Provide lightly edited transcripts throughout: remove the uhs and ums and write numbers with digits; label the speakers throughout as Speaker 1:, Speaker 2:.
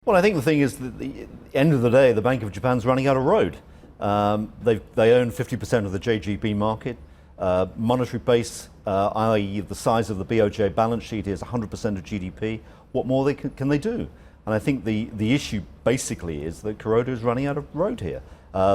Speaker 1: Well, I think the thing is that at the end of the day, the Bank of Japan's running out of road. They own 50% of the JGB market. Monetary base, i.e. the size of the BOJ balance sheet, is 100% of GDP. What more can they do? And I think the issue basically is that Kuroda is running out of road here.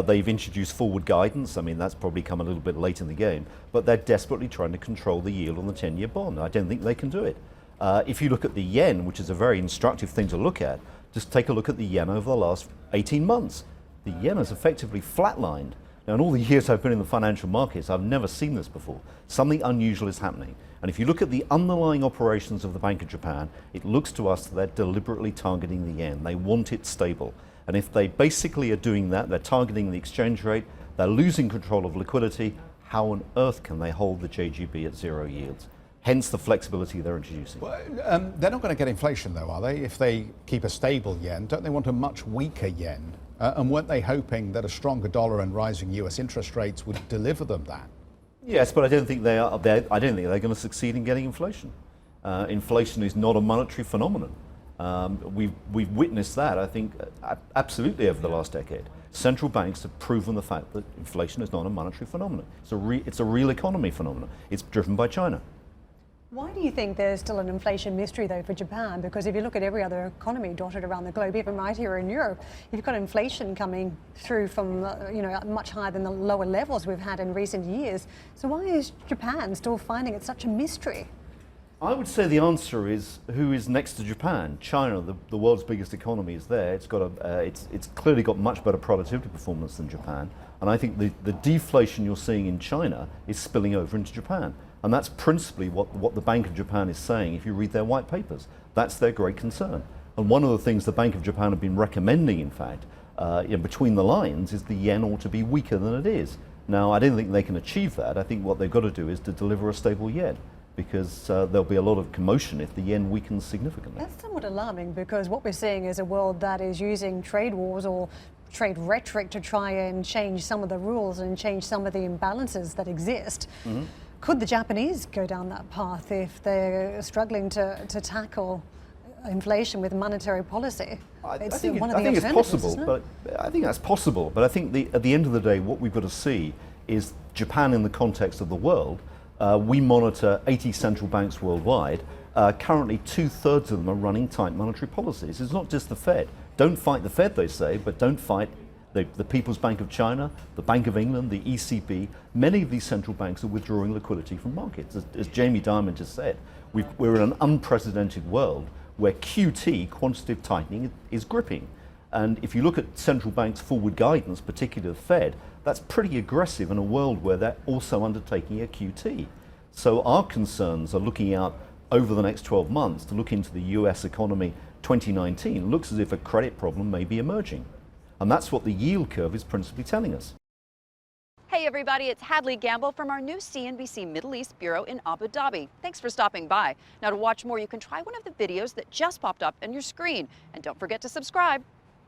Speaker 1: They've introduced forward guidance. I mean, that's probably come a little bit late in the game, but they're desperately trying to control the yield on the 10-year bond. I don't think they can do it. If you look at the yen, which is a very instructive thing to look at, just take a look at the yen over the last 18 months. The yen has effectively flatlined. Now, in all the years I've been in the financial markets, I've never seen this before. Something unusual is happening. And if you look at the underlying operations of the Bank of Japan, it looks to us that they're deliberately targeting the yen. They want it stable. And if they basically are doing that, they're targeting the exchange rate, they're losing control of liquidity, how on earth can they hold the JGB at zero yields? Hence the flexibility they're introducing.
Speaker 2: Well, they're not going to get inflation though, are they? If they keep a stable yen, don't they want a much weaker yen? And weren't they hoping that a stronger dollar and rising US interest rates would deliver them that?
Speaker 1: Yes, but I don't think they are. I don't think they're going to succeed in getting inflation. Inflation is not a monetary phenomenon. We've witnessed that, I think, absolutely over the last decade. Central banks have proven the fact that inflation is not a monetary phenomenon. It's a real economy phenomenon. It's driven by China.
Speaker 3: Why do you think there's still an inflation mystery, though, for Japan? Because if you look at every other economy dotted around the globe, even right here in Europe, you've got inflation coming through from, much higher than the lower levels we've had in recent years. So why is Japan still finding it such a mystery?
Speaker 1: I would say the answer is who is next to Japan. China, the world's biggest economy, is there. It's clearly got much better productivity performance than Japan. And I think the deflation you're seeing in China is spilling over into Japan. And that's principally what the Bank of Japan is saying if you read their white papers. That's their great concern. And one of the things the Bank of Japan have been recommending, in fact, in between the lines, is the yen ought to be weaker than it is. Now, I don't think they can achieve that. I think what they've got to do is to deliver a stable yen, because there'll be a lot of commotion if the yen weakens significantly.
Speaker 3: That's somewhat alarming, because what we're seeing is a world that is using trade wars or trade rhetoric to try and change some of the rules and change some of the imbalances that exist. Mm-hmm. Could the Japanese go down that path if they're struggling to tackle inflation with monetary policy?
Speaker 1: I think it's possible, but I think that's possible. But I think at the end of the day, what we've got to see is Japan in the context of the world. We monitor 80 central banks worldwide. Currently, 2/3 of them are running tight monetary policies. It's not just the Fed. Don't fight the Fed, they say, but don't fight the People's Bank of China, the Bank of England, the ECB. Many of these central banks are withdrawing liquidity from markets. As Jamie Dimon just said, we're in an unprecedented world where QT, quantitative tightening, is gripping. And if you look at central banks' forward guidance, particularly the Fed, that's pretty aggressive in a world where they're also undertaking a QT. So our concerns are looking out over the next 12 months to look into the US economy 2019. It looks as if a credit problem may be emerging. And that's what the yield curve is principally telling us.
Speaker 4: Hey everybody, it's Hadley Gamble from our new CNBC Middle East Bureau in Abu Dhabi. Thanks for stopping by. Now, to watch more, you can try one of the videos that just popped up on your screen. And don't forget to subscribe.